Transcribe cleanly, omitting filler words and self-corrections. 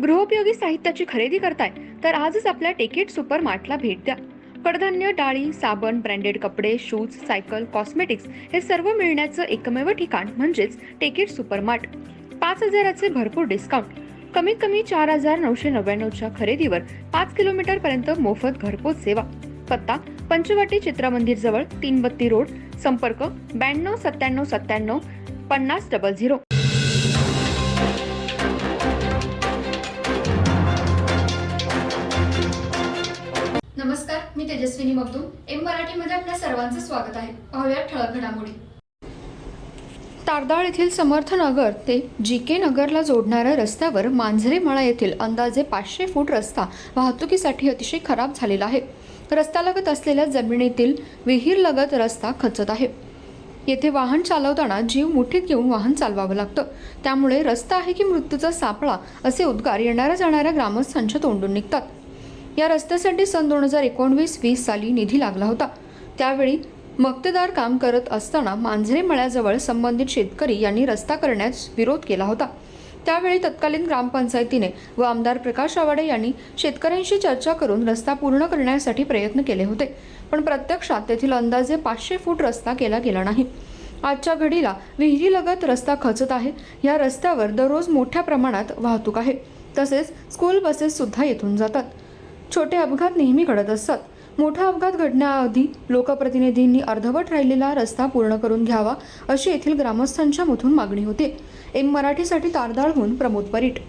गृहोपयोगी साहित्याची खरेदी करताय तर आजच आपल्या टेकेट सुपर मार्टला भेट द्या. कडधान्य, डाळी, साबण, ब्रँडेड कपडे, शूज, सायकल, कॉस्मेटिक्स हे सर्व मिळण्याचं एकमेव ठिकाण म्हणजेच टेकेट सुपर मार्ट. 5,000चे भरपूर डिस्काउंट. कमीत कमी 4,999च्या खरेदीवर 5 किलोमीटर पर्यंत मोफत घरपोच सेवा. पत्ता पंचवटी चित्रमंदिर जवळ, 332 रोड. संपर्क 92 97 97 5000. नमस्कार, मी तेजस्विनी मगदूम. एम मराठीमध्ये आपल्या सर्वांचं स्वागत आहे. पाहूया ठळक घडामोडी. तारदाळ येथील समर्थ नगर ते जी.के. नगरला जोडणाऱ्या रस्त्यावर मांजरे मळा येथील अंदाजे 500 फूट रस्ता वाहतुकीसाठी अतिशय खराब झालेला आहे. रस्त्यालगत असलेल्या जमिनीतील विहीरलगत रस्ता खचत आहे. येथे वाहन चालवताना जीव मुठीत घेऊन वाहन चालवावं लागतं. त्यामुळे रस्ता आहे की मृत्यूचा सापळा असे उद्गार येणाऱ्या जाणाऱ्या ग्रामस्थांच्या तोंडून निघतात. या रस्त्यासाठी सन 2019-20 साली निधी लागला होता. त्यावेळी मक्तेदार काम करत असताना मांजरे मळ्याजवळ संबंधित शेतकरी यांनी रस्ता करण्यास विरोध केला होता. त्यावेळी तत्कालीन ग्रामपंचायतीने व आमदार प्रकाश आवाडे यांनी शेतकऱ्यांशी चर्चा करून रस्ता पूर्ण करण्यासाठी प्रयत्न केले होते. पण प्रत्यक्षात तेथील अंदाजे 500 फूट रस्ता केला गेला नाही. आजच्या घडीला विहिरीलगत रस्ता खचत आहे. या रस्त्यावर दररोज मोठ्या प्रमाणात वाहतूक आहे. तसेच स्कूल बसेस सुद्धा येथून जातात. छोटे अपघात नेहमी घडत असतात. मोठा अपघात घडण्याआधी लोकप्रतिनिधींनी अर्धवट राहिलेला रस्ता पूर्ण करून घ्यावा अशी येथील ग्रामस्थांच्या मधून मागणी होती. एम मराठीसाठी तारदाळहून प्रमोद परीट.